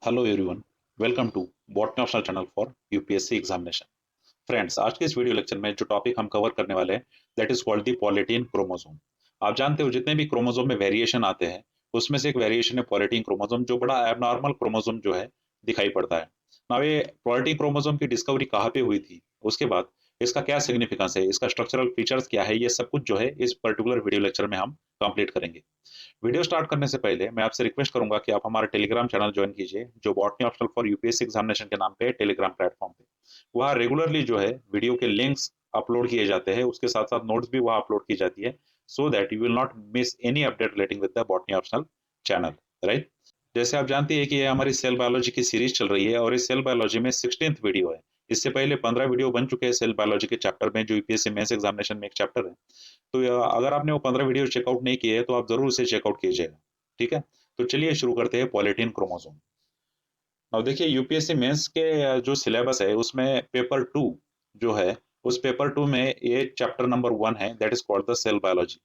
Hello everyone, welcome to botany optional channel for UPSC examination. Friends, आज के इस video lecture में जो टॉपिक हम कवर करने वाले हैं that is called the polytene chromosome. आप जानते हो जितने भी क्रोमोसोम में वेरिएशन आते हैं उसमें से एक वेरिएशन है पॉलीटीन क्रोमोसोम, जो बड़ा एबनॉर्मल क्रोमोसोम जो है दिखाई पड़ता है। ना ये पॉलीटीन क्रोमोसोम की डिस्कवरी कहाँ पे हुई थी, उसके बाद इसका क्या सिग्निफिकेंस है, इसका स्ट्रक्चरल फीचर्स क्या है, ये सब कुछ जो है इस पर्टिकुलर वीडियो लेक्चर में हम कंप्लीट करेंगे। वीडियो स्टार्ट करने से पहले मैं आपसे रिक्वेस्ट करूंगा कि आप हमारा टेलीग्राम चैनल ज्वाइन कीजिए, जो botany optional for UPSC examination के नाम पे टेलीग्राम प्लेटफॉर्म पे। वहाँ रेगुलरली जो है वीडियो के लिंक्स अपलोड किए जाते हैं, उसके साथ साथ नोट्स भी वहाँ अपलोड की जाती है, so that you will not miss any update relating with the botany optional channel, right. जैसे आप जानते हैं कि ये हमारी सेल बायोलॉजी की सीरीज चल रही है और इस सेल बायोलॉजी में 16th वीडियो है। इससे पहले 15 वीडियो बन चुके हैं सेल बायोलॉजी के चैप्टर में, जो यूपीएससी मेंस एग्जामिनेशन में एक चैप्टर है। तो अगर आपने वो 15 वीडियो चेकआउट नहीं किए तो आप जरूर उसे चेकआउट कीजिएगा, ठीक है। तो चलिए शुरू करते हैं पॉलीटीन क्रोमोसोम। अब देखिए यूपीएससी मेंस के जो सिलेबस है उसमें पेपर 2 जो है, उस पेपर 2 में ये चैप्टर नंबर 1 है, that is called the cell biology.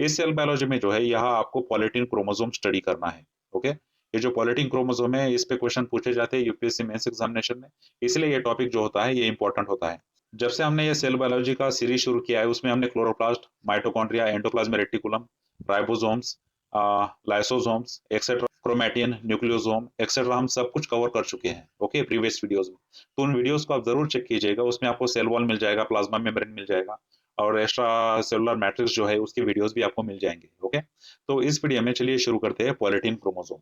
इस सेल बायोलॉजी में जो है यहाँ आपको पॉलीटीन क्रोमोसोम स्टडी करना है। ओके, ये जो पॉलीटीन क्रोमोसोम है इस पे क्वेश्चन पूछे जाते हैं यूपीएससी मेंस एग्जामिनेशन में, इसलिए ये टॉपिक जो होता है ये इंपॉर्टेंट होता है। जब से हमने ये सेल बायोलॉजी का सीरीज शुरू किया है उसमें हमने chloroplast, mitochondria, endoplasmic reticulum, ribosomes, lysosomes etcetera, chromatin, nucleosome etcetera हम सब कुछ कवर कर चुके हैं ओके प्रीवियस वीडियोस में। तो उन वीडियोस को आप जरूर चेक कीजिएगा, उसमें आपको सेल वॉल मिल जाएगा, प्लाज्मा मेम्ब्रेन मिल जाएगा और एक्स्ट्रा सेलुलर मैट्रिक्स जो है उसकी वीडियोस भी आपको मिल जाएंगे ओके। तो इस वीडियो में चलिए शुरू करते हैं polytene chromosome.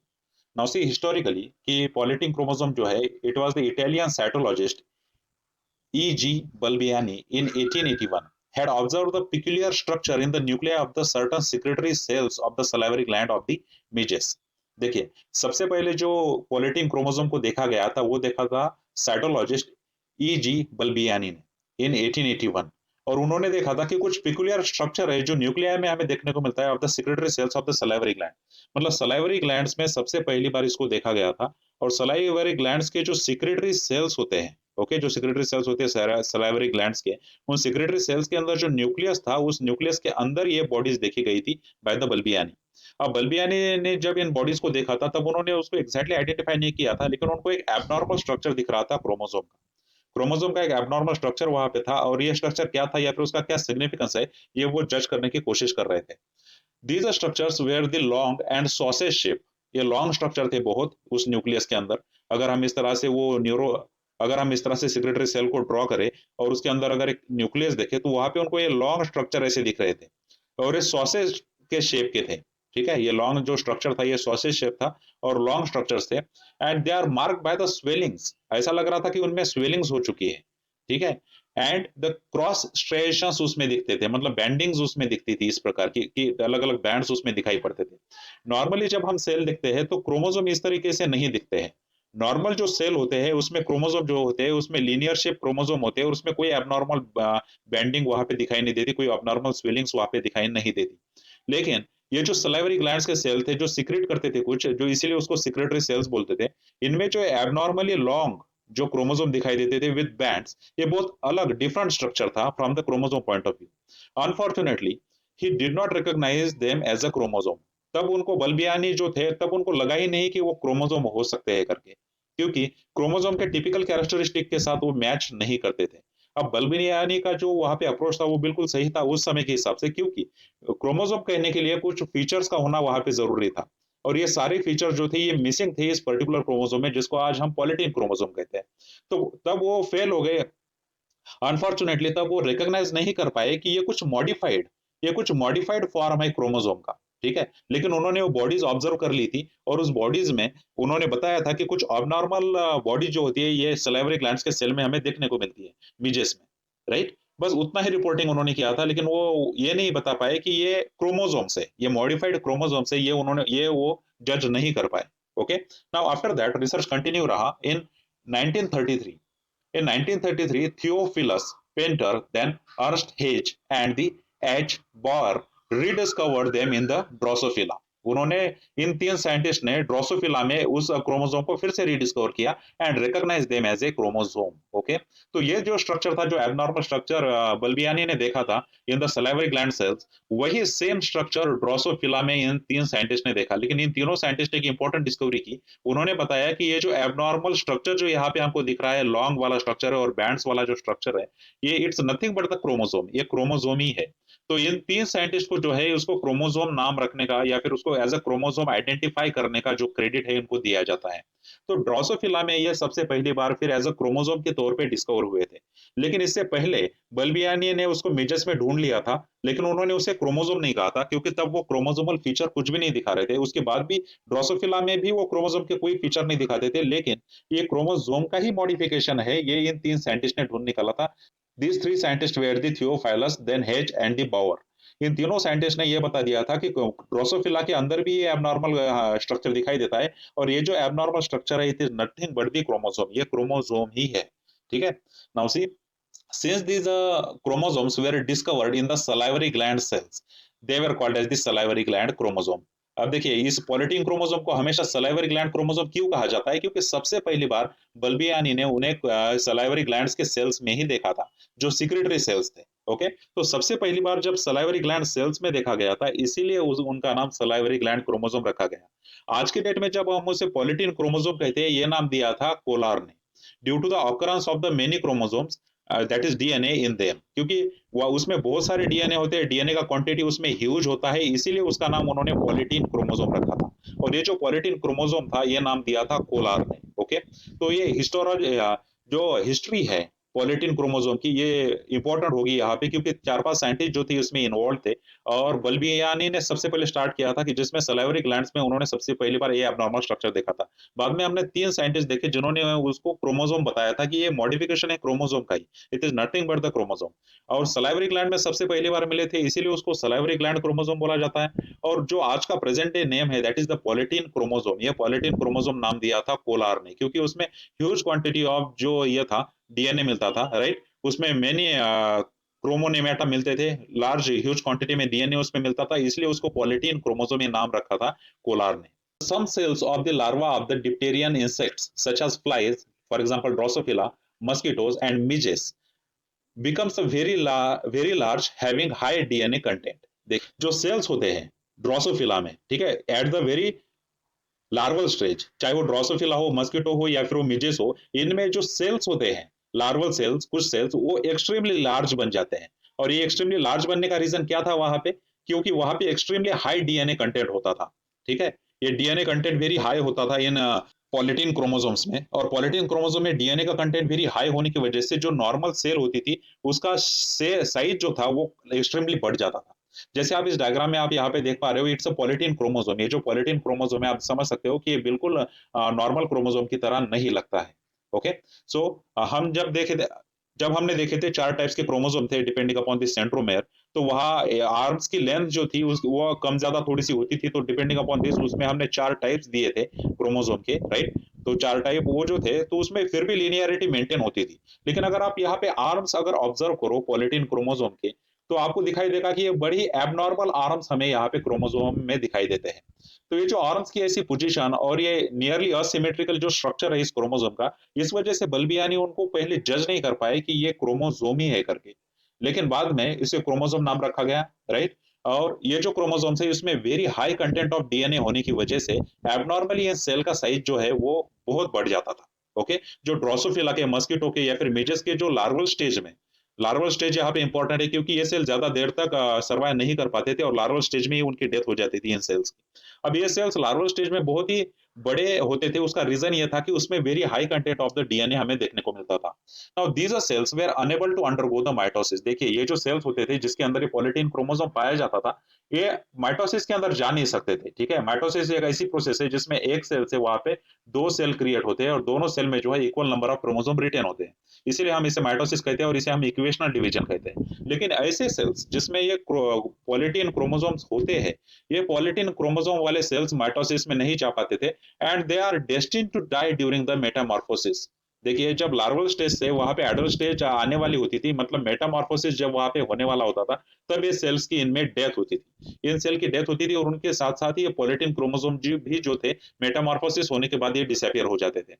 Now see historically कि पॉलीटीन क्रोमोसोम जो है it was the Italian cytologist E. G. Balbiani in 1881 had observed the peculiar structure in the nuclei of the certain secretory cells of the salivary gland of the midges। देखिए, सबसे पहले जो polytene chromosome को देखा गया था वो देखा था साइटोलॉजिस्ट E. G. बल्बियानी ने इन 1881। और उन्होंने देखा था कि कुछ पिकुलियर स्ट्रक्चर है जो न्यूक्लियाई में हमें देखने को मिलता है of the secretory cells of the salivary gland. मतलब सलाइवरी ग्लैंड्स में सबसे पहली बार इसको देखा गया था। और सलाइवरी ग्लैंड्स के जो सिक्रेटरी सेल्स होते हैं ओके, जो सिक्रेटरी सेल्स होते हैं सलाइवरी ग्लैंड्स के, उन सिक्रेटरी सेल्स के अंदर जो न्यूक्लियस था उस न्यूक्लियस के अंदर ये बॉडीज देखी गई थी बाय द बल्बियानी। अब बल्बियानी ने जब इन बॉडीज को देखा था तब उन्होंने उसको एक्जैक्टली आइडेंटिफाई नहीं किया था, लेकिन उनको एक एबनॉर्मल स्ट्रक्चर दिख रहा था क्रोमोसोम का। क्रोमोसोम का एक एबनॉर्मल स्ट्रक्चर वहां पे था और ये स्ट्रक्चर क्या था या फिर उसका क्या सिग्निफिकेंस है ये वो जज करने की कोशिश कर रहे थे। These structures were the long and sausage shape. ये लॉन्ग स्ट्रक्चर थे बहुत उस न्यूक्लियस के अंदर। अगर हम इस तरह से वो न्यूरो अगर हम इस तरह से सिक्रेटरी सेल को ड्रॉ करें और उसके अंदर अगर एक न्यूक्लियस देखें तो वहां पे उनको ये लॉन्ग स्ट्रक्चर ऐसे दिख रहे थे और ये सॉसेज के शेप के थे। ठीक है, ये लॉन्ग जो स्ट्रक्चर था ये सॉसेज शेप था और लॉन्ग स्ट्रक्चर्स थे and they are marked by the swellings. ऐसा लग रहा था कि उनमें स्वेलिंग्स हो चुकी है, ठीक है। एंड द क्रॉस स्ट्रेशंस उसमें दिखते थे, मतलब बैंडिंग्स उसमें दिखती थी इस प्रकार की कि अलग अलग बैंड्स उसमें दिखाई पड़ते थे। नॉर्मली जब हम सेल दिखते हैं तो क्रोमोसोम इस तरीके से नहीं दिखते हैं। नॉर्मल जो सेल होते हैं उसमें क्रोमोसोम जो होते हैं उसमें लीनियर शेप क्रोमोसोम होते हैं और उसमें कोई एबनॉर्मल बैंडिंग वहां पे दिखाई नहीं देती, कोई एबनॉर्मल स्वेलिंग्स वहां पे दिखाई नहीं देती। लेकिन ये जो सलाइवरी ग्लैंड्स के सेल थे जो सिक्रेट करते थे कुछ, जो इसीलिए उसको सिक्रेटरी सेल्स बोलते थे, इनमें जो एबनॉर्मली लॉन्ग जो क्रोमोसोम दिखाई देते थे विद बैंड्स, ये बहुत अलग डिफरेंट स्ट्रक्चर था from the chromosome point of view. Unfortunately he did not recognise them as a chromosome. तब उनको बल्बियानी जो थे तब उनको लगा ही नहीं कि वो क्रोमोसोम हो सकते हैं करके, क्योंकि क्रोमोसोम के टिपिकल कैरेक्टरिस्टिक के साथ वो मैच नहीं करते थे। अब बल्बियानी का जो वहां पे अप्रोच था वो बिल्कुल सही था उस समय के हिसाब से, क्योंकि क्रोमोसोम कहने के लिए कुछ फीचर्स का होना वहां पे जरूरी था और ये सारे फीचर जो थे ये मिसिंग थे इस पर्टिकुलर क्रोमोसोम में, जिसको आज हम पॉलीटीन क्रोमोसोम कहते हैं। तो तब वो फेल हो गए अनफॉर्चुनेटली। तब वो रिकॉग्नाइज नहीं कर पाए कि ये कुछ मॉडिफाइड फॉर्म है क्रोमोसोम का, ठीक है। लेकिन उन्होंने वो बॉडीज ऑब्जर्व कर ली थी और उस बॉडीज में उन्होंने बताया था कि कुछ अबनॉर्मल बॉडी जो होती है ये सलाइवरी ग्लैंड्स के सेल में हमें देखने को मिलती है, मिजेस में, राइट। बस उतना ही रिपोर्टिंग उन्होंने किया था, लेकिन वो ये नहीं बता पाए कि ये क्रोमोसोम से, ये मॉडिफाइड क्रोमोसोम से ये वो जज नहीं कर पाए। Okay, now after that research continue रहा इन 1933। In 1933, Theophilus Painter, then Ernst Haig, and the H. Bauer rediscovered them in the Drosophila. उन्होंने इन तीन साइंटिस्ट ने ड्रोसोफिला में उस क्रोमोसोम को फिर से रीडिस्कवर किया and recognise them as a chromosome. Okay, तो ये जो स्ट्रक्चर था, जो एबनॉर्मल स्ट्रक्चर बल्बियानी ने देखा था in the salivary gland sales, वही सेम स्ट्रक्चर ड्रोसोफिला में इन तीन साइंटिस्ट ने देखा। लेकिन इन तीनों साइंटिस्ट ने एक इंपॉर्टेंट डिस्कवरी की। उन्होंने बताया कि ये जो एबनॉर्मल स्ट्रक्चर जो यहाँ पे हमको दिख रहा है, लॉन्ग वाला स्ट्रक्चर है और बैंड्स वाला जो स्ट्रक्चर है, ये it's nothing but the chromosome, ये क्रोमोसोम ही है। तो इन तीन साइंटिस्ट को जो है उसको क्रोमोसोम नाम रखने का या फिर उसको एज अ क्रोमोसोम आइडेंटिफाई करने का जो क्रेडिट है इनको दिया जाता है। तो ड्रोसोफिला में ये सबसे पहली बार फिर एज अ क्रोमोसोम के तौर पे डिस्कवर हुए थे। लेकिन इससे पहले बल्बियानी ने उसको मेजस में ढूंढ लिया था, लेकिन उन्होंने उसे क्रोमोसोम नहीं कहा था क्योंकि तब वो क्रोमोसोमल फीचर कुछ भी नहीं दिखा रहे थे। उसके बाद भी ड्रोसोफिला में भी वो क्रोमोसोम के कोई फीचर नहीं दिखाते थे, लेकिन ये क्रोमोसोम का ही मॉडिफिकेशन है, ये इन तीन साइंटिस्ट ने ढूंढ निकाला था। These three scientists were the Theophilus, then Hedge and the Bauer. इन तीनों साइंटिस्ट ने यह बता दिया था कि ड्रोसोफिला के अंदर भी ये एबनॉर्मल स्ट्रक्चर दिखाई देता है, और ये जो एबनॉर्मल स्ट्रक्चर है it is nothing but the chromosome, ये क्रोमोसोम ही है। ठीक है, now see, since these chromosomes were discovered in the salivary gland cells, they were called as the salivary gland chromosome. अब देखिए, इस पॉलिटीन क्रोमोसोम को हमेशा सलाइवरी ग्लैंड क्रोमोसोम क्यों कहा जाता है? क्योंकि सबसे पहली बार बल्बियानी ने उन्हें सलाइवरी ग्लैंड्स के सेल्स में ही देखा था, जो सिक्रेटरी सेल्स थे। ओके, तो सबसे पहली बार जब सलाइवरी ग्लैंड सेल्स में देखा गया था, इसीलिए उनका नाम सलाइवरी ग्लैंड क्रोमोसोम रखा गया। आज के डेट में जब हम उसे पॉलिटीन क्रोमोसोम कहते हैं, ये नाम दिया था कोलार ने, due to the occurrence of the many chromosomes that is DNA in them, क्योंकि वह उसमें बहुत सारे डीएनए होते हैं, डीएनए का क्वांटिटी उसमें ह्यूज होता है, इसीलिए उसका नाम उन्होंने पॉलिटीन क्रोमोसोम रखा था। और ये जो पॉलिटीन क्रोमोसोम था, ये नाम दिया था कोलार ने। ओके, तो ये जो हिस्ट्री है पॉलिटीन क्रोमोसोम की, ये इंपॉर्टेंट होगी यहाँ पे, क्योंकि 4-5 साइंटिस्ट जो थे उसमें इन्वॉल्व थे। और बल्बियानी ने सबसे पहले स्टार्ट किया था कि जिसमें सलाइवरी ग्लैंड्स में उन्होंने सबसे पहली बार ये एबनॉर्मल स्ट्रक्चर देखा था। बाद में हमने 3 साइंटिस्ट देखे जिन्होंने उसको क्रोमोसोम बताया था कि ये मॉडिफिकेशन है क्रोमोसोम का ही, it is nothing but the chromosome. और सलाइवरी ग्लैंड में सबसे पहली बार मिले थे, इसीलिए उसको सलाइवरी ग्लैंड क्रोमोसोम बोला जाता है। और जो आज का प्रेजेंट डे नेम है that is the polytene chromosome, ये पॉलिटीन क्रोमोसोम नाम दिया था कोलार ने, क्योंकि उसमें ह्यूज क्वांटिटी ऑफ जो ये था डीएनए मिलता था, राइट। उसमें मैनी क्रोमोनेमेटा मिलते थे, लार्ज ह्यूज क्वांटिटी में डीएनए उसमें मिलता था, इसलिए उसको पॉलिटीन क्रोमोसोम ये नाम रखा था कोलार ने। Some cells of the larva of the diphtheria insects, such as flies, for example Drosophila, mosquitoes, and midges, becomes a very large, having high DNA content. देख, जो सेल्स होते हैं ड्रोसोफिला में, ठीक है, at the very larval stage, चाहे वो Drosophila हो, मस्किटो हो या फिर वो मिजेस हो, इनमें जो सेल्स होते हैं, लार्वल सेल्स, कुछ सेल्स वो एक्सट्रीमली लार्ज बन जाते हैं। और ये एक्सट्रीमली लार्ज बनने का रीजन क्या था वहां पे? क्योंकि वहां पे एक्सट्रीमली हाई डीएनए कंटेंट होता था। ठीक है, ये डीएनए कंटेंट वेरी हाई होता था इन पॉलिटीन क्रोमोसोम्स में, और पॉलिटीन क्रोमोसोम में डीएनए का कंटेंट वेरी हाई होने की वजह से जो नॉर्मल सेल होती थी उसका साइज जो था वो एक्सट्रीमली बढ़ जाता था। जैसे आप इस डायग्राम में आप यहाँ पे देख पा रहे हो, इट्स अ पॉलिटीन क्रोमोसोम। ये जो पॉलिटीन क्रोमोसोम है, आप समझ सकते हो कि ये बिल्कुल नॉर्मल क्रोमोसोम की तरह नहीं लगता है। ओके, सो हम जब हमने देखे थे 4 टाइप्स के क्रोमोसोम थे डिपेंडिंग अपॉन द सेंट्रोमेयर, तो वहां आर्म्स की लेंथ जो थी वो कम ज्यादा थोड़ी सी होती थी, तो डिपेंडिंग अपॉन दिस उसमें हमने 4 टाइप्स दिए थे क्रोमोसोम के, राइट। तो 4 टाइप वो जो थे, तो उसमें फिर भी लिनियरिटी मेंटेन होती थी। लेकिन अगर आप यहाँ पे आर्म्स अगर ऑब्जर्व करो पॉलिटीन क्रोमोसोम के, तो आपको दिखाई देगा कि ये बड़ी एबनॉर्मल आर्म्स हमें यहाँ पे क्रोमोसोम में दिखाई देते हैं। तो ये जो आर्म्स की ऐसी पोजीशन और ये नियरली असिमेट्रिकल जो स्ट्रक्चर है इस क्रोमोसोम का, इस वजह से बल्बियानी उनको पहले जज नहीं कर पाए कि ये क्रोमोसोम ही है करके। लेकिन बाद में इसे क्रोमोसोम नाम रखा गया, राइट। और ये जो क्रोमोसोम्स है इसमें very high content of DNA होने की वजह से एबनॉर्मली ये सेल का साइज जो है वो बहुत बढ़ जाता था। ओके, जो ड्रोसोफिला के, मस्किटो के या फिर मिजेस के जो लार्वल स्टेज में, लार्वल स्टेज यहाँ पे इंपॉर्टेंट है क्योंकि ये सेल ज्यादा देर तक सर्वाइव नहीं कर पाते थे और लार्वल स्टेज में ही उनकी डेथ हो जाती थी इन सेल्स की। अब ये सेल्स लार्वल स्टेज में बहुत ही बड़े होते थे, उसका रीजन ये था कि उसमें very high content of the DNA हमें देखने को मिलता था। Now these are cells were unable to undergo the mitosis. देखिए, ये जो सेल्स होते थे जिसके अंदर ये पॉलिटीन क्रोमोसोम पाया जाता था, ये माइटोसिस के अंदर जा नहीं सकते थे। ठीक है, माइटोसिस एक ऐसी प्रोसेस है जिसमें एक सेल से वहां पे 2 सेल क्रिएट होते हैं और दोनों सेल में जो है equal number of chromosome retain होते हैं, इसीलिए हम इसे माइटोसिस कहते हैं और इसे हम इक्वेशनल डिवीजन कहते हैं। लेकिन ऐसे सेल्स जिसमें ये पॉलिटीन क्रोमोसोम्स होते हैं, ये पॉलिटीन क्रोमोसोम वाले सेल्स माइटोसिस में नहीं जा पाते थे, and they are destined to die during the metamorphosis. देखिए जब लार्वल स्टेज से वहां पे एडल्ट स्टेज आने वाली होती थी, मतलब मेटामॉर्फोसिस जब वहां पे होने वाला होता था, तब ये सेल्स की इनमें डेथ होती थी, इन सेल की डेथ होती थी, और उनके साथ साथ ये पॉलिटिन क्रोमोसोम भी जो थे मेटामॉर्फोसिस होने के बाद ये डिसअपियर हो जाते थे।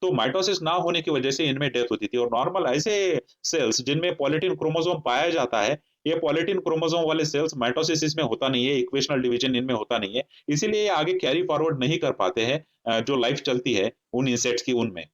तो माइटोसिस ना होने की वजह से इनमें डेथ होती थी, और नॉर्मल ऐसे सेल्स जिनमें पॉलिटिन क्रोमोसोम पाया जाता है, ये पॉलिटिन क्रोमोसोम वाले सेल्स माइटोसिस इसमें होता नहीं है, इक्वेशनल डिवीजन इनमें होता नहीं है, इसीलिए ये आगे कैरी फॉरवर्ड नहीं कर पाते हैं जो लाइफ चलती है उन इंसेक्ट्स की उनमें।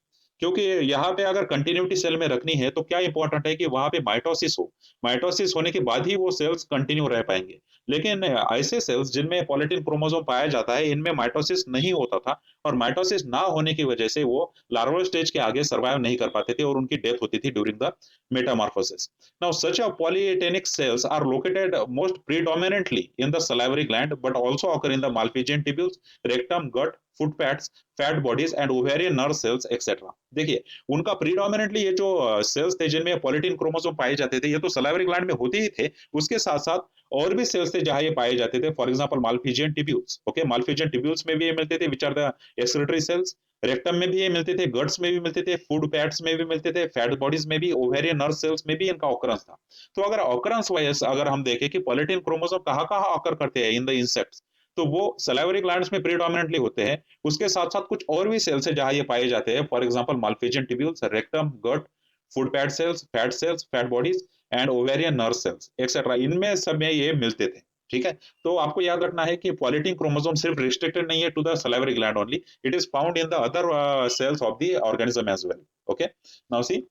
क्योंकि यहाँ पे अगर कंटिन्यूटी सेल में रखनी है तो क्या इंपॉर्टेंट है कि वहां पे माइटोसिस हो, माइटोसिस होने के बाद ही वो सेल्स कंटिन्यू रह पाएंगे। लेकिन ऐसे सेल्स जिनमें पॉलिटिन क्रोमोसोम पाया जाता है, इनमें माइटोसिस नहीं होता था, और माइटोसिस ना होने की वजह से वो लार्वल स्टेज के आगे सर्वाइव नहीं कर पाते थे, और उनकी डेथ होती थी during the metamorphosis. Now, such a polytenic cells are located most predominantly in the salivary gland, but also occur in the Malpighian tubules, rectum, gut, foot pads, fat bodies and ovarian nerve cells etcetera. देखिए उनका predominantly ये जो sales थे जिनमें पॉलिटिन chromosome पाए जाते थे, ये तो सलाइवरी ग्लैंड में होते ही थे, उसके साथ साथ और भी सेल्स थे जहां ये पाए जाते थे। For example Malpighian tubules, okay, Malpighian tubules में भी ये मिलते थे, which are the excretory cells. Rectum में भी ये मिलते थे, गट्स में भी मिलते थे, फूड पैड्स में भी मिलते थे, फैट बॉडीज में भी, ओवेरियन नर्व सेल्स में भी इनका ऑकरेंस था। तो अगर ऑकरेंस वाइज अगर हम देखें कि पॉलिटिन क्रोमोसोम कहाँ कहाँ ऑकर करते हैं इन द इंसेक्ट्स, तो वो सलाइवरी ग्लैंड्स में प्रीडोमिनेंटली होते हैं। उसके साथ साथ कुछ और भी सेल्स है जहां ये पाए जाते हैं, for example Malpighian tubules, rectum, gut, food pad cells, fat bodies and ovarian nerve cells etcetera, इनमें सब में ये मिलते थे। ठीक है, तो आपको याद रखना है कि पॉलिटिन क्रोमोसोम सिर्फ रिस्ट्रिक्टेड नहीं है to the salivary gland only, it is found in the other cells of the organism as well. Okay, now see,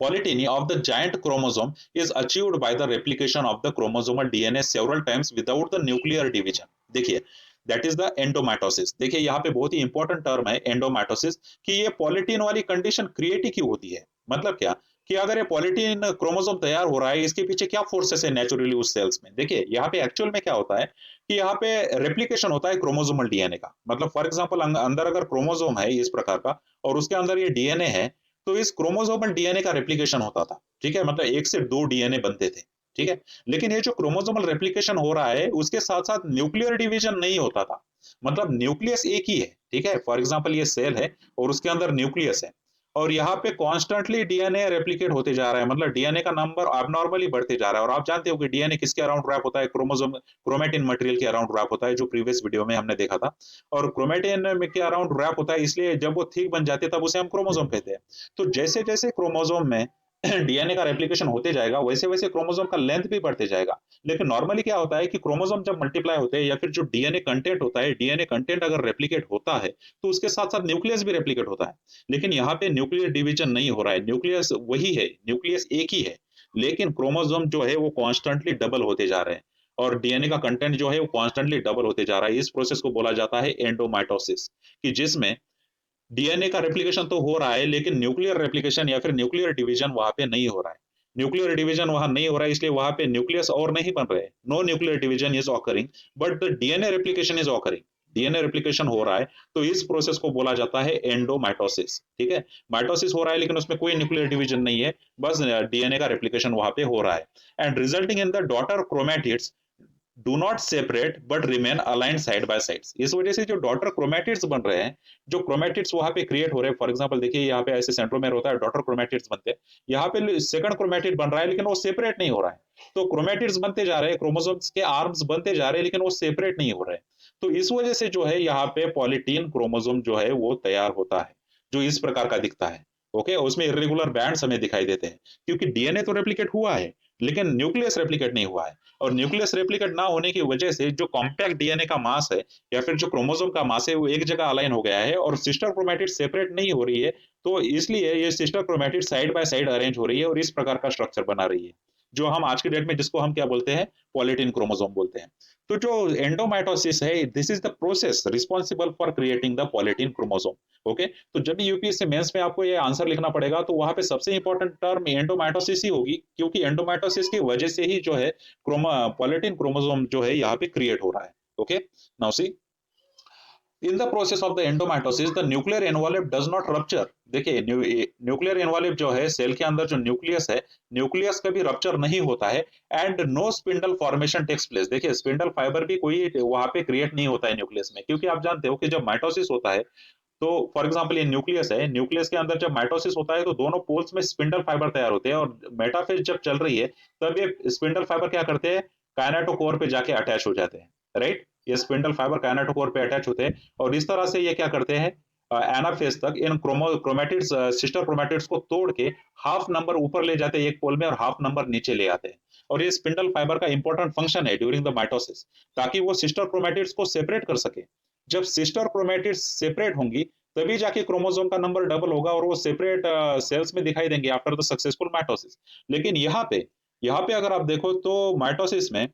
polygyny of the giant chromosome is achieved by the replication of the chromosomal DNA several times without the nuclear division। देखिए that is the एंडोमाइटोसिस। देखिए यहाँ पे बहुत ही important term है एंडोमाइटोसिस, कि ये polytene वाली condition create ही क्यों होती है। मतलब क्या कि अगर ये पॉलिटीन क्रोमोसोम तैयार हो रहा है, इसके पीछे क्या फोर्सेस है नेचुरली उस सेल्स में। देखिए यहाँ पे एक्चुअल में क्या होता है कि यहाँ पे रेप्लिकेशन होता है क्रोमोसोमल डीएनए का। मतलब फॉर एग्जांपल अंदर अगर क्रोमोसोम है इस प्रकार का और उसके अंदर ये डीएनए है, तो इस क्रोमोसोमल डीएनए का रेप्लिकेशन होता था। ठीक है, मतलब एक से दो डीएनए बनते थे। ठीक है, लेकिन ये जो क्रोमोसोमल रेप्लिकेशन हो रहा है उसके साथ साथ न्यूक्लियर डिवीजन नहीं होता था। मतलब न्यूक्लियस एक ही है। ठीक है, फॉर एग्जांपल ये सेल है और उसके अंदर न्यूक्लियस है, और यहाँ पे कॉन्स्टेंटली डीएनए रेप्लिकेट होते जा रहा है, मतलब डीएनए का नंबर abnormally बढ़ते जा रहा है। और आप जानते हो कि डीएनए किसके अराउंड रैप होता है, क्रोमोसोम क्रोमेटिन मटेरियल के अराउंड रैप होता है, जो प्रीवियस वीडियो में हमने देखा था। और क्रोमेटिन में के अराउंड रैप होता है, इसलिए जब वो थिक बन जाती है तब उसे हम क्रोमोसोम कहते हैं। तो जैसे जैसे क्रोमोसोम में डीएनए का रेप्लिकेशन होते जाएगा, वैसे वैसे क्रोमोसोम का लेंथ भी बढ़ते जाएगा। लेकिन नॉर्मली क्या होता है कि क्रोमोसोम जब मल्टीप्लाई होते हैं, या फिर जो डीएनए कंटेंट होता है, डीएनए कंटेंट अगर रेप्लिकेट होता है तो उसके साथ साथ न्यूक्लियस भी रेप्लिकेट होता है। लेकिन यहाँ पे न्यूक्लियर डिवीजन नहीं हो रहा है, न्यूक्लियस वही है, न्यूक्लियस एक ही है, लेकिन क्रोमोसोम जो है वो कॉन्स्टेंटली डबल होते जा रहे हैं, और डीएनए का कंटेंट जो है वो कॉन्स्टेंटली डबल होते जा रहा है। इस प्रोसेस को बोला जाता है एंडोमाइटोसिस, कि जिसमें डीएनए का रेप्लिकेशन तो हो रहा है, लेकिन न्यूक्लियर रेप्लिकेशन या फिर न्यूक्लियर डिवीजन वहां पे नहीं हो रहा है। न्यूक्लियर डिवीजन वहां नहीं हो रहा है, इसलिए वहां पे न्यूक्लियस और नहीं बन रहे। No nuclear division is occurring, but the DNA replication is occurring. DNA replication हो रहा है, तो इस प्रोसेस को बोला जाता है एंडोमाइटोसिस। ठीक है, माइटोसिस हो रहा है लेकिन उसमें कोई न्यूक्लियर डिवीजन नहीं है, बस डीएनए का रेप्लिकेशन वहां पे हो रहा है, and resulting in the daughter chromatids do not separate but remain aligned side by sides. इस वजह से जो डॉटर क्रोमैटिड्स बन रहे हैं, जो क्रोमैटिड्स वहां पे क्रिएट हो रहे हैं, फॉर एग्जांपल देखिए यहाँ पे ऐसे सेंट्रोमेर होता है, डॉटर क्रोमैटिड्स बनते हैं, यहाँ पे सेकंड क्रोमैटिड बन रहा है लेकिन वो सेपरेट नहीं हो रहा है। तो क्रोमैटिड्स बनते जा रहे हैं, क्रोमोसोम्स के आर्म्स बनते जा रहे हैं, लेकिन वो सेपरेट नहीं हो रहे हैं। तो इस वजह से जो है यहाँ पे पॉलीटीन क्रोमोसोम जो है वो तैयार होता है, जो इस प्रकार का दिखता है। ओके, उसमें इरेगुलर बैंड्स हमें दिखाई देते हैं, क्योंकि डीएनए तो रेप्लिकेट हुआ है लेकिन न्यूक्लियस रेप्लिकेट नहीं हुआ है। और न्यूक्लियस रेप्लिकेट ना होने की वजह से जो कॉम्पैक्ट डीएनए का मास है, या फिर जो क्रोमोसोम का मास है, वो एक जगह अलाइन हो गया है और सिस्टर क्रोमैटिड सेपरेट नहीं हो रही है। तो इसलिए ये sister chromatid side by side arrange हो रही है और इस प्रकार का स्ट्रक्चर बना रही है, जो हम आज के डेट में जिसको हम क्या बोलते हैं, पॉलीटीन क्रोमोसोम बोलते हैं। तो जो एंडोमाइटोसिस है, this is the process responsible for creating the polytene chromosome. Okay, तो जब भी यूपीएससी मेंस में आपको ये आंसर लिखना पड़ेगा तो वहां पे सबसे इंपॉर्टेंट टर्म एंडोमाइटोसिस ही होगी, क्योंकि एंडोमाइटोसिस की वजह से ही जो है पॉलीटीन क्रोमोसोम जो है यहाँ पे क्रिएट हो रहा है। Okay, now C, in the process of the एंडोमाइटोसिस the nuclear envelope does not rupture. देखिए न्यूक्लियर एनवलप जो है, सेल के अंदर जो न्यूक्लियस है, न्यूक्लियस कभी रप्चर नहीं होता है, and no spindle formation takes place. देखिए स्पिंडल फाइबर भी कोई वहां पे क्रिएट नहीं होता है न्यूक्लियस में, क्योंकि आप जानते हो कि जब माइटोसिस होता है तो फॉर एग्जांपल ये न्यूक्लियस है, न्यूक्लियस के अंदर जब माइटोसिस होता है तो दोनों पोल्स में स्पिंडल फाइबर तैयार होते हैं, और मेटाफेज जब चल रही है तब ये स्पिंडल फाइबर क्या करते हैं, काइनेटोकोर पे जाके अटैच हो जाते हैं, राइट। ये स्पिंडल फाइबर काइनेटोकोर पे अटैच होते हैं, और इस तरह से ये क्या करते हैं, एनाफेज तक इन क्रोमेटिड्स, सिस्टर क्रोमेटिड्स को तोड़ के हाफ नंबर ऊपर ले जाते हैं एक पोल में और हाफ नंबर नीचे ले आते हैं। और ये स्पिंडल फाइबर का इंपॉर्टेंट फंक्शन है ड्यूरिंग द माइटोसिस, ताकि वो सिस्टर क्रोमेटिड्स को सेपरेट कर सके। जब सिस्टर क्रोमेटिड्स सेपरेट होंगी तभी जाके क्रोमोसोम का नंबर डबल होगा और वो सेपरेट सेल्स में दिखाई देंगे आफ्टर द सक्सेसफुल माइटोसिस। लेकिन यहाँ पे अगर आप देखो तो माइटोसिस में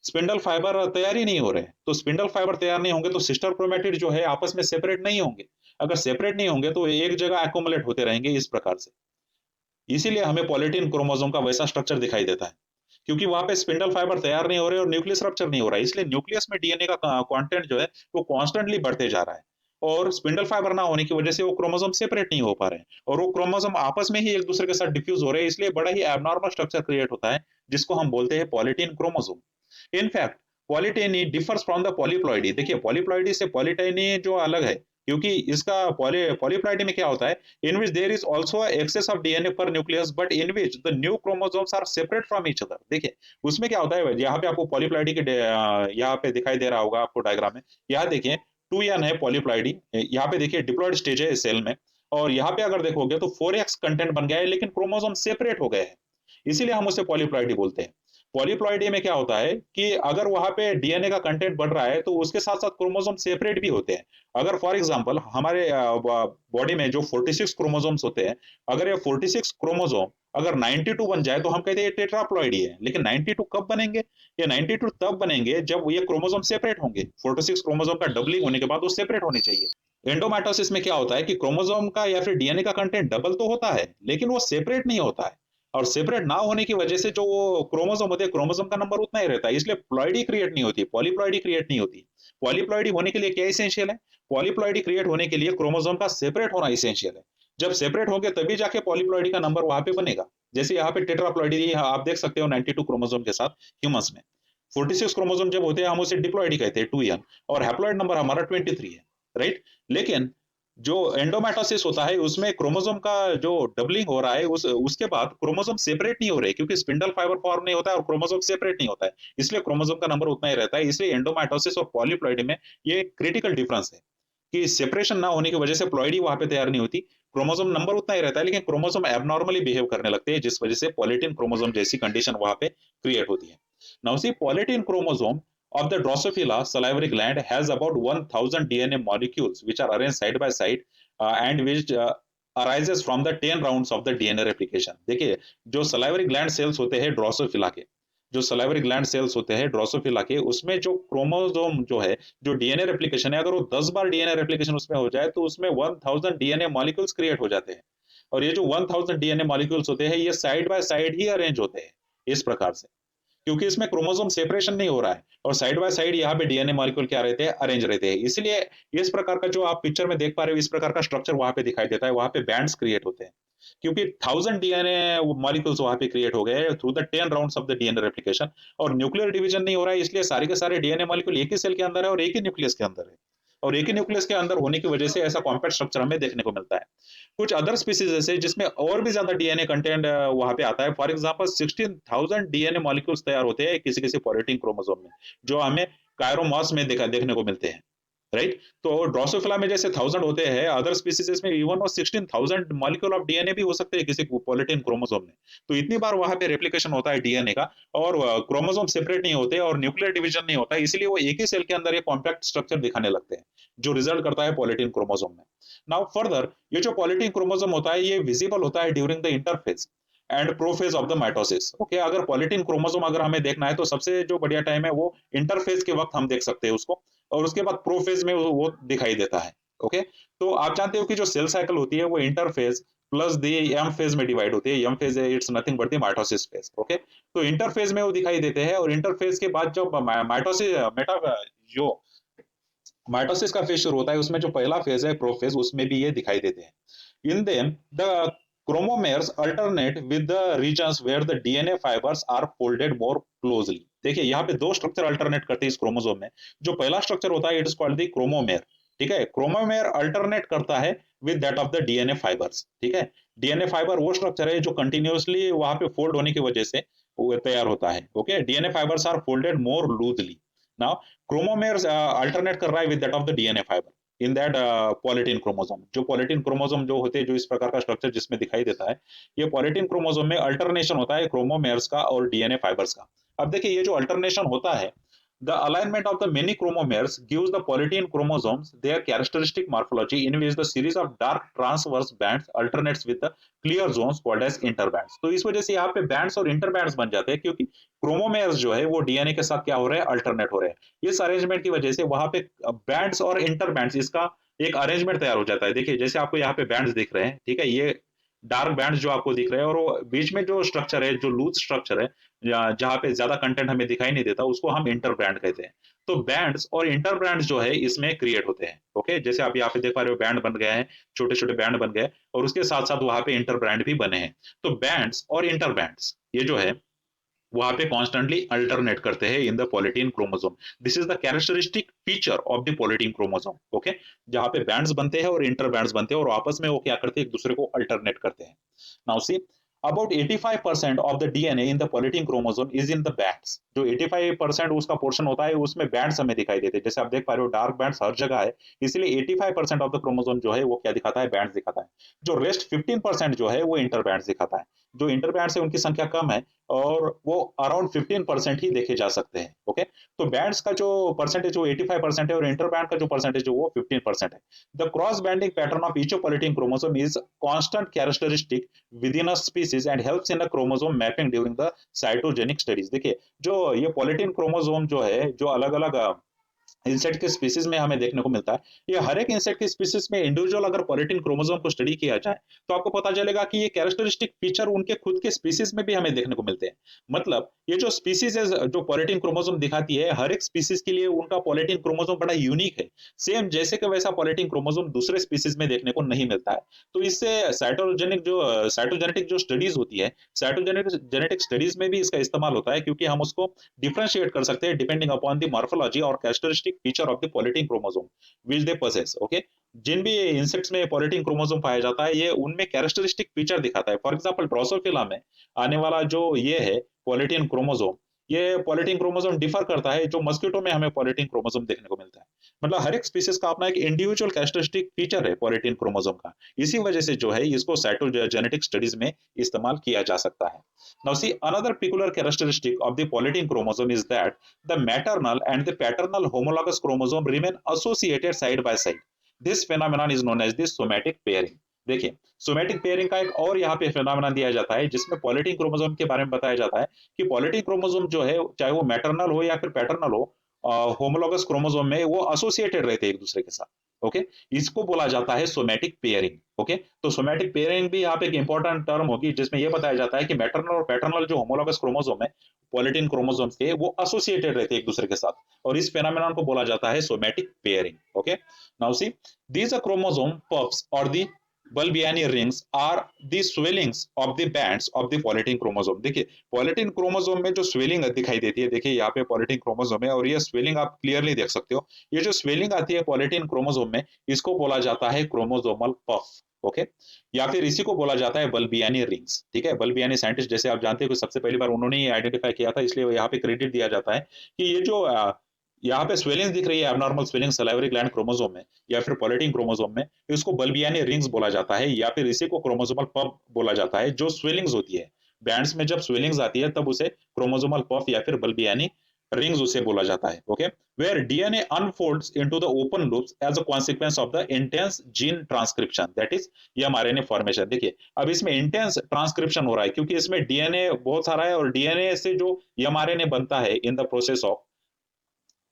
स्पिंडल फाइबर तैयार ही नहीं हो रहे, तो स्पिंडल फाइबर तैयार नहीं होंगे तो सिस्टर क्रोमेटिड जो है आपस में सेपरेट नहीं होंगे। अगर सेपरेट नहीं होंगे तो एक जगह एकोमुलेट होते रहेंगे इस प्रकार से। इसीलिए हमें पॉलीटीन क्रोमोसोम का वैसा स्ट्रक्चर दिखाई देता है, क्योंकि वहां पे स्पिंडल फाइबर तैयार नहीं हो रहे और न्यूक्लियस रप्चर नहीं हो रहा है, इसलिए न्यूक्लियस में डीएनए का कंटेंट जो है वो कॉन्स्टेंटली बढ़ते जा रहा है। और स्पिंडल फाइबर ना होने की वजह से वो क्रोमोसोम सेपरेट नहीं हो पा रहे हैं, और वो क्रोमोसोम आपस में ही एक दूसरे के साथ डिफ्यूज हो रहे हैं, इसलिए बड़ा ही एबनॉर्मल स्ट्रक्चर क्रिएट होता है, जिसको हम बोलते हैं polytene chromosome. In fact polyteny differs from the polyploidy. देखिए पॉलीप्लॉइडी से पॉलीटेनी जो अलग है, क्योंकि इसका पॉलीप्लॉइडी में क्या होता है, in which there is also excess of DNA per nucleus but in which the new chromosomes are separate from each other. देखिए उसमें क्या होता है, यहाँ पे आपको पॉलीप्लॉइडी के यहाँ पे दिखाई दे रहा होगा आपको डायग्राम में, यहाँ देखिए 2n है पॉलीप्लॉइडी, यहाँ पे देखिए डिप्लॉइड स्टेज है सेल में, और यहाँ पे अगर देखोगे तो 4x कंटेंट बन गया है लेकिन क्रोमोसोम सेपरेट हो गए हैं, इसीलिए हम उसे पॉलीप्लॉइडी बोलते हैं। पॉलीप्लॉइडी में क्या होता है कि अगर वहां पे डीएनए का कंटेंट बढ़ रहा है तो उसके साथ साथ क्रोमोसोम सेपरेट भी होते हैं। अगर फॉर एग्जांपल हमारे बॉडी में जो 46 क्रोमोसोम्स होते हैं, अगर ये 46 क्रोमोसोम अगर 92 बन जाए तो हम कहते हैं टेट्राप्लॉइडी है। लेकिन 92 कब बनेंगे, ये 92 तब बनेंगे जब ये क्रोमोसोम सेपरेट होंगे। 46 क्रोमोसोम का डबलिंग होने के बाद वो सेपरेट होने चाहिए। एंडोमेटोसिस में क्या होता है कि क्रोमोसोम का या फिर डीएनए का कंटेंट डबल तो होता है लेकिन वो सेपरेट नहीं होता है, और सेपरेट ना होने की वजह से जो वो क्रोमोसोम होते हैं क्रोमोसोम का नंबर उतना ही रहता है, इसलिए प्लॉइडी क्रिएट नहीं होती, पॉलीप्लॉइडी क्रिएट नहीं होती। पॉलीप्लॉइडी होने के लिए क्या इसेंशियल है, पॉलीप्लॉइडी क्रिएट होने के लिए क्रोमोसोम का सेपरेट होना इसेंशियल है। जब सेपरेट होंगे तभी जाके पॉलीप्लॉइडी का नंबर वहां पे बनेगा। जैसे यहाँ पे टेट्राप्लॉइडी आप देख सकते हो 92 क्रोमोसोम के साथ ह्यूमंस में। 46 क्रोमोसोम जब होते हैं हम उसे डिप्लॉइडी कहते हैं 2n, और हैप्लॉइड नंबर हमारा 23 है, राइट। लेकिन जो एंडोमेटोसिस होता है उसमें क्रोमोसोम का जो डबलिंग हो रहा है उसके बाद क्रोमोसोम सेपरेट नहीं हो रहे, क्योंकि स्पिंडल फाइबर फॉर्म नहीं होता है और क्रोमोसोम सेपरेट नहीं होता है, इसलिए क्रोमोसोम का नंबर उतना ही रहता है। इसलिए एंडोमेटोसिस और पॉलीप्लॉइडी में ये क्रिटिकल डिफरेंस है कि सेपरेशन ना होने की वजह से प्लॉइडी वहां पे तैयार नहीं होती, क्रोमोसोम नंबर उतना ही रहता है लेकिन क्रोमोसोम एबनॉर्मली बिहेव करने लगते हैं, जिस वजह से पॉलीटीन क्रोमोसोम जैसी कंडीशन वहां पे क्रिएट होती है। Now see polytene chromosome of the Drosophila salivary gland has about 1000 DNA molecules which are arranged side by side and which arises from the 10 rounds of the DNA replication। देखिए जो salivary gland cells होते हैं Drosophila के, जो salivary gland cells होते हैं Drosophila के, उसमें जो क्रोमोसोम जो है, जो डीएनए रेप्लिकेशन है, अगर वो 10 बार डीएनए रेप्लिकेशन उसमें हो जाए तो उसमें 1000 डीएनए मॉलिक्यूल्स क्रिएट हो जाते हैं। और ये जो 1000 डीएनए मॉलिक्यूल्स होते हैं ये side by side he arrange होते हैं इस प्रकार से, क्योंकि इसमें क्रोमोसोम सेपरेशन नहीं हो रहा है और साइड बाय साइड यहाँ पे डीएनए मॉलिक्यूल क्या रहते हैं, अरेंज रहते हैं। इसलिए इस प्रकार का जो आप पिक्चर में देख पा रहे हो इस प्रकार का स्ट्रक्चर वहां पे दिखाई देता है, वहां पे बैंड्स क्रिएट होते हैं, क्योंकि 1000 डीएनए मॉलिक्यूल्स वहां पे क्रिएट हो गए through the 10 rounds of the DNA replication, और न्यूक्लियर डिवीजन नहीं हो रहा है, इसलिए सारे के सारे डीएनए मॉलिक्यूल एक ही सेल के अंदर है और एक ही न्यूक्लियस के अंदर है, और एक ही न्यूक्लियस के अंदर होने की वजह से ऐसा कॉम्पैक्ट स्ट्रक्चर हमें देखने को मिलता है। कुछ अदर स्पीसीज ऐसे जिसमें और भी ज्यादा डीएनए कंटेंट वहां पे आता है, फॉर एग्जांपल 16000 डीएनए मॉलिक्यूल्स तैयार होते हैं किसी किसी पॉलीटीन क्रोमोसोम में, जो हमें कायरोमॉस में देखने को मिलते हैं, राइट। तो ड्रोसोफिला में जैसे 1000 होते हैं, अदर स्पीसीज में इवन और 16000 मॉलिक्यूल ऑफ डीएनए भी हो सकते हैं किसी पॉलीटीन क्रोमोसोम में। तो इतनी बार वहां पे रेप्लिकेशन होता है डीएनए का, और क्रोमोसोम सेपरेट नहीं होते और न्यूक्लियर डिवीजन नहीं होता, इसलिए वो एक ही सेल के अंदर ये कॉम्पैक्ट स्ट्रक्चर दिखाने लगते हैं, जो रिजल्ट करता है पॉलीटीन क्रोमोसोम में। नाउ फर्दर ये जो पॉलीटीन क्रोमोसोम होता है ये विजिबल होता है during the interphase and prophase of the mitosis. Okay, अगर पॉलीटीन क्रोमोसोम अगर हमें देखना है तो सबसे जो बढ़िया टाइम है वो इंटरफेज के वक्त हम देख सकते हैं उसको, और उसके बाद प्रोफेज में वो दिखाई देता है। ओके, तो आप जानते हो कि जो सेल साइकिल होती है वो interphase plus the M phase में डिवाइड होती है। M phase it's nothing but the mitosis phase. Okay, तो इंटरफेज में वो दिखाई देते हैं, और इंटरफेज के बाद जब माइटोसिस जो माइटोसिस का फेज शुरू होता है उसमें जो पहला फेज है प्रोफेज, उसमें भी ये दिखाई देते हैं। In them the chromomeres alternate with the regions where the DNA fibers are folded more closely। देखिए यहाँ पे दो स्ट्रक्चर अल्टरनेट करते हैं इस क्रोमोसोम में। जो पहला स्ट्रक्चर होता है इट इज कॉल्ड द क्रोमोमेर, ठीक है। क्रोमोमेर अल्टरनेट करता है with that of the DNA fibres, ठीक है। डीएनए फाइबर वो स्ट्रक्चर है जो कंटिन्यूअसली वहां पे फोल्ड होने की वजह से वो तैयार होता है। Okay, DNA fibres are folded more loosely. Now chromomere alternate कर रहा है with that of the DNA fibre in that polytene chromosome. जो पॉलीटीन क्रोमोसोम जो होते हैं, जो इस प्रकार का स्ट्रक्चर जिसमें दिखाई देता है, ये पॉलीटीन क्रोमोसोम में अल्टरनेशन होता है क्रोमोमेर्स का और डीएनए फाइबर्स का। अब देखिए ये जो अल्टरनेशन होता है, the alignment of the many chromomeres gives the polytene chromosomes their characteristic morphology in which the series of dark transverse bands alternates with the clear zones called as interbands। तो इस वजह से यहाँ पे बैंड्स और interbands बन जाते हैं, क्योंकि क्रोमोमेर्स जो है वो डीएनए के साथ क्या हो रहे हैं, अल्टरनेट हो रहे हैं। इस अरेंजमेंट की वजह से वहां पे बैंड्स और इंटरबैंड्स, इसका एक अरेंजमेंट तैयार हो जाता है। देखिए जैसे आपको यहाँ पे बैंड्स दिख रहे हैं, ठीक है, ये डार्क बैंड्स जो आपको दिख रहे हैं, और वो बीच में जो स्ट्रक्चर है, जो लूज स्ट्रक्चर है, जहां पे ज्यादा कंटेंट हमें दिखाई नहीं देता, उसको हम इंटर बैंड कहते हैं। तो बैंड्स और इंटर बैंड्स जो है इसमें क्रिएट होते हैं। ओके, जैसे आप यहाँ पे देख पा रहे हो बैंड बन गए हैं, छोटे छोटे बैंड बन गए, और उसके साथ साथ वहां पे इंटर बैंड भी बने हैं। तो बैंड्स और इंटर बैंड्स ये जो है वहां पे कॉन्स्टेंटली अल्टरनेट करते हैं in the polytene chromosome. This is the characteristic feature of the polytene chromosome. Okay, जहां पे बैंड्स बनते हैं और इंटर बैंड्स बनते हैं, और आपस में वो क्या करते हैं, एक दूसरे को अल्टरनेट करते हैं। Now see, about 85% of the DNA in the polytene chromosome is in the bands। जो 85% उसका पोर्शन होता है उसमें बैंड्स हमें दिखाई देते हैं। जैसे आप देख पा रहे हो डार्क बैंड्स हर जगह है, इसलिए 85% ऑफ द क्रोमोसोम जो है वो क्या दिखाता है, बैंड्स दिखाता है। जो रेस्ट 15% जो है वो इंटर बैंड्स दिखाता है। जो इंटर बैंड्स है उनकी संख्या कम है, और वो अराउंड 15% ही देखे जा सकते हैं। ओके, तो बैंड्स का जो परसेंटेज वो 85% है, और इंटर बैंड का जो परसेंटेज है वो 15% है। The cross banding pattern of each polytene chromosome is constant characteristic within a species and helps in the chromosome mapping during the cytogenic studies। देखिए जो ये पॉलीटीन क्रोमोसोम जो है, जो अलग अलग इंसेक्ट के स्पीसीज में हमें देखने को मिलता है, ये हर एक इंसेक्ट के स्पीसीज में इंडिविजुअल अगर पॉलीटीन क्रोमोसोम को स्टडी किया जाए तो आपको पता चलेगा कि ये कैरेक्टरिस्टिक फीचर उनके खुद के स्पीसीज में भी हमें देखने को मिलते हैं। मतलब ये जो स्पीसीज है जो पॉलीटीन क्रोमोसोम दिखाती है, हर एक स्पीसीज के लिए उनका पॉलीटीन क्रोमोसोम बड़ा यूनिक है। सेम जैसे कि वैसा पॉलीटीन क्रोमोसोम दूसरे स्पीसीज में देखने को नहीं मिलता है। तो इससे साइटोजेनेटिक जो स्टडीज होती है, साइटोजेनेटिक स्टडीज में भी इसका इस्तेमाल होता है, क्योंकि हम उसको डिफरेंशिएट कर सकते हैं डिपेंडिंग अपॉन द मॉर्फोलॉजी और characteristic feature of the polytene chromosome which they possess. Okay, जिन भी इंसेक्ट्स में पॉलीटीन क्रोमोसोम पाया जाता है, ये उनमें कैरेक्टरिस्टिक फीचर दिखाता है। फॉर एग्जांपल ड्रोसोफिला में आने वाला जो ये है पॉलीटीन क्रोमोसोम, ये पॉलीटीन क्रोमोसोम डिफर करता है जो मस्कीटो में हमें पॉलीटीन क्रोमोसोम देखने को मिलता है। मतलब हर एक स्पीसीज का अपना एक इंडिविजुअल कैरेक्टरिस्टिक फीचर है पॉलीटीन क्रोमोसोम का। इसी वजह से जो है इसको साइटोजेनेटिक स्टडीज में इस्तेमाल किया जा सकता है। Now see, another peculiar characteristic of the polytene chromosome is that the maternal and the paternal homologous chromosome remain associated side by side। This phenomenon is known as the somatic pairing। देखिए somatic pairing का एक और यहाँ पे phenomena दिया जाता है, जिसमें पॉलीटीन क्रोमोसोम के बारे में बताया जाता है कि पॉलीटीन क्रोमोसोम जो है, चाहे वो मैटरनल हो या फिर पैटर्नल हो, होमोलॉगस क्रोमोसोम में वो एसोसिएटेड रहते हैं एक दूसरे के साथ। ओके, इसको बोला जाता है सोमेटिक पेयरिंग। ओके, तो सोमेटिक पेयरिंग भी यहाँ पे एक इंपॉर्टेंट टर्म होगी, जिसमें यह बताया जाता है कि मैटरनल और पैटर्नल जो होमोलॉगस क्रोमोसोम है पॉलीटीन क्रोमोसोम्स के, वो एसोसिएटेड रहते हैं एक दूसरे के साथ, और इस फेनोमेनन को बोला जाता है somatic pairing. Okay, now see, these are chromosome puffs or the Bulbiani rings are the swellings of the bands of the polytene chromosome। देखिए पॉलीटीन क्रोमोसोम में जो स्वेलिंग दिखाई देती है, देखिए यहाँ पे पॉलीटीन क्रोमोसोम है, और ये स्वेलिंग आप क्लियरली देख सकते हो। ये जो स्वेलिंग आती है पॉलीटीन क्रोमोसोम में, इसको बोला जाता है क्रोमोसोमल पफ। ओके, या फिर इसी को बोला जाता है बल्बियानी रिंग्स। ठीक है, बल्बियानी साइंटिस्ट जैसे आप जानते हैं सबसे पहली बार उन्होंने ही आइडेंटिफाई किया था, इसलिए यहाँ पे क्रेडिट दिया जाता है कि ये जो यहाँ पे स्वेलिंग दिख रही है abnormal swelling salivary gland chromosome में या फिर पॉलीटीन क्रोमोसोम में, इसको बल्बियानी रिंग्स बोला जाता है, या फिर इसी को क्रोमोसोमल पफ बोला जाता है। जो स्वेलिंग्स होती है बैंड्स में, जब स्वेलिंग्स आती है तब उसे क्रोमोसोमल पफ या फिर बल्बियानी रिंग्स उसे बोला जाता है। Okay, where DNA unfolds into the open loops as a consequence of the intense gene transcription, that is mRNA formation. देखिए अब इसमें इंटेंस ट्रांसक्रिप्शन हो रहा है, क्योंकि इसमें डीएनए बहुत सारा है, और डीएनए से जो एमआरएनए बनता है in the process of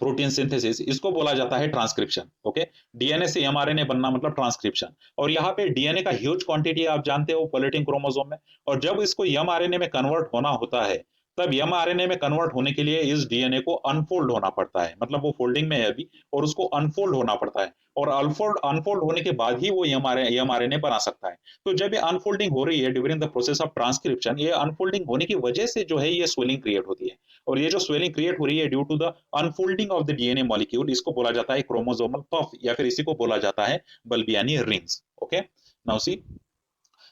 protein synthesis, इसको बोला जाता है ट्रांसक्रिप्शन। ओके, डीएनए से एमआरएनए बनना मतलब ट्रांसक्रिप्शन। और यहाँ पे डीएनए का ह्यूज क्वांटिटी आप जानते हो पॉलीटीन क्रोमोसोम में, और जब इसको एमआरएनए में कन्वर्ट होना होता है, तब एमआरएनए में कन्वर्ट होने के लिए इस डीएनए को अनफोल्ड होना पड़ता है। मतलब वो फोल्डिंग में है अभी, और उसको अनफोल्ड होना पड़ता है, और अनफोल्ड होने के बाद ही वो एमआरएनए बना सकता है। तो जब ये अनफोल्डिंग हो रही है during the process of transcription, ये अनफोल्डिंग होने की वजह से जो है ये स्वेलिंग क्रिएट होती है, और ये जो स्वेलिंग क्रिएट हो रही है due to the unfolding of the DNA molecule, इसको बोला जाता है क्रोमोसोमल पफ, या फिर इसी को बोला जाता है Balbiani rings. Okay, now see,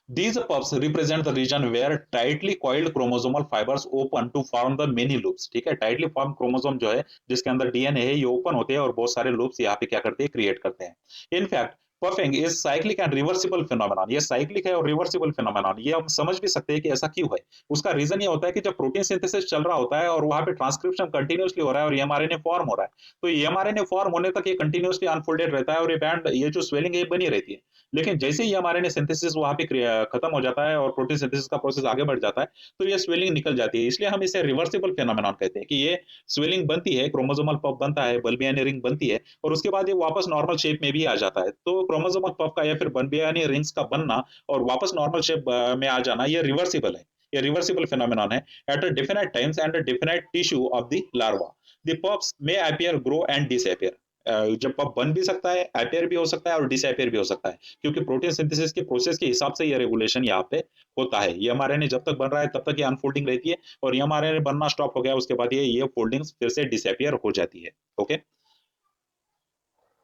these puffs represent the region where tightly coiled chromosomal fibers open to form the many loops। ठीक है, टाइटली फॉर्म क्रोमोसोम जो है जिसके अंदर डीएनए है ये ओपन होते हैं और बहुत सारे लूप्स यहाँ पे क्या करते हैं, क्रिएट करते हैं। In fact puffing is cyclic and reversible phenomenon, ये साइक्लिक है और रिवर्सिबल फिनोमेनॉन, ये हम समझ भी सकते हैं कि ऐसा क्यों है। उसका रीजन ये होता है कि जब प्रोटीन सिंथेसिस चल रहा होता है और वहां पे ट्रांसक्रिप्शन कंटिन्यूअसली हो रहा है और एमआरएनए फॉर्म हो रहा है, तो एमआरएनए फॉर्म होने तक ये कंटिन्यूअसली अनफोल्डेड रहता है और ये बैंड, ये जो स्वेलिंग है बनी रहती है। लेकिन जैसे ही एमआरएनए सिंथेसिस वहां पे खत्म हो जाता है और प्रोटीन सिंथेसिस का प्रोसेस आगे बढ़ जाता है, तो ये स्वेलिंग निकल जाती है। इसलिए हम इसे रिवर्सिबल फेनोमेनॉन कहते हैं कि ये स्वेलिंग बनती है, क्रोमोसोमल पफ बनता है, बल्बियानी रिंग बनती है और उसके बाद ये वापस नॉर्मल शेप में भी आ जाता है। तो क्रोमोसोमल पफ का या फिर बल्बियानी रिंग्स का बनना और वापस नॉर्मल शेप में आ जाना, ये रिवर्सिबल है, ये रिवर्सिबल फेनोमेनॉन है at a definite times and a definite tissue of the larva. The puffs may appear, grow and disappear. जब पफ बन भी सकता है, अपीयर भी हो सकता है और डिसअपीयर भी हो सकता है, क्योंकि प्रोटीन सिंथेसिस के प्रोसेस के हिसाब से ये रेगुलेशन यहाँ पे होता है। ये एमआरएनए जब तक बन रहा है तब तक ये अनफोल्डिंग रहती है और एमआरएनए बनना स्टॉप हो गया उसके बाद ये फोल्डिंग फिर से डिसअपीयर हो जाती है। Okay,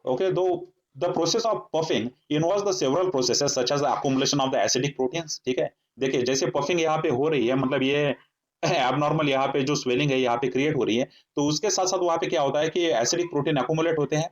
okay, though the process of puffing involves the several processes such as the accumulation of the acidic proteins. ठीक है, देखिए जैसे पफिंग यहाँ पे हो रही है, मतलब ये एबनॉर्मल यहाँ पे जो स्वेलिंग है यहाँ पे क्रिएट हो रही है, तो उसके साथ साथ वहाँ पे क्या होता है कि एसिडिक प्रोटीन अकोमुलेट होते हैं।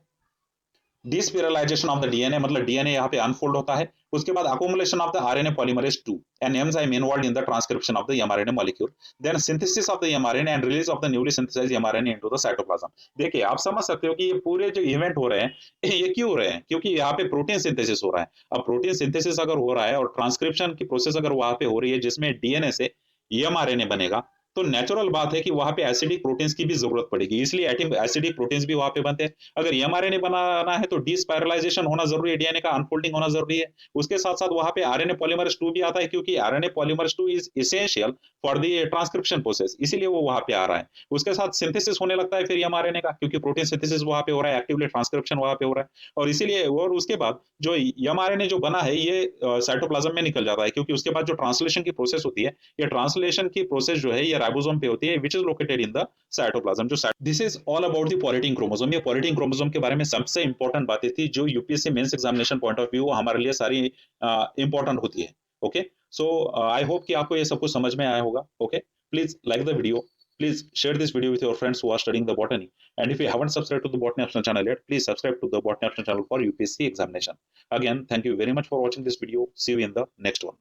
डिस्पिरलाइजेशन ऑफ द डीएनए, मतलब डीएनए यहाँ पे अनफोल्ड होता है। उसके बाद accumulation of the RNA polymerase 2, an enzyme involved in the transcription of the mRNA molecule, then synthesis of the mRNA and release of the newly synthesised mRNA into the cytoplasm. देखिए आप समझ सकते हो कि ये पूरे जो इवेंट हो रहे हैं ये क्यों हो रहे हैं, क्योंकि यहाँ पे प्रोटीन सिंथेसिस हो रहा है। अब प्रोटीन सिंथेसिस अगर हो रहा है और ट्रांसक्रिप्शन की प्रोसेस अगर वहां पे हो रही है जिसमें डीएनए से एमआरएनए बनेगा, तो नेचुरल बात है कि वहां पे एसिडिक प्रोटीन्स की भी जरूरत पड़ेगी, इसलिए एसिडिक प्रोटीन्स भी वहां पे बनते हैं। अगर एमआरएनए बनाना है तो डिस्पायरलाइजेशन होना जरूरी है, डीएनए का अनफोल्डिंग होना जरूरी है। उसके साथ साथ वहां पे आरएनए पॉलीमरेज 2 भी आता है, क्योंकि RNA polymerase 2 is essential for the transcription process, इसीलिए वो वहां पे आ रहा है। उसके साथ सिंथेसिस होने लगता है फिर एमआरएनए का, क्योंकि प्रोटीन सिंथेसिस वहां पे हो रहा है, एक्टिवली ट्रांसक्रिप्शन वहां पे हो रहा है, और इसीलिए और उसके बाद जो एमआरएनए जो बना है ये साइटोप्लाज्म में निकल जाता है, क्योंकि उसके बाद जो ट्रांसलेशन की प्रोसेस होती है, ये ट्रांसलेशन की प्रोसेस जो है ये राइबोसोम पे होती है, which is located in the cytoplasm. जो this is all about the polytene chromosome. ये पॉलीटीन क्रोमोसोम के बारे में सबसे इंपॉर्टेंट बातें थी जो UPSC mains examination point of view हमारे लिए सारी इंपॉर्टेंट होती है। ओके, सो आई होप कि आपको ये सब कुछ समझ में आया होगा। Okay, please like the video, please share this video with your friends who are studying the botany, and if you haven't subscribed to the Botany Optional channel yet, please subscribe to the Botany Optional channel for UPSC examination. Again, thank you very much for watching this video. See you in the next one.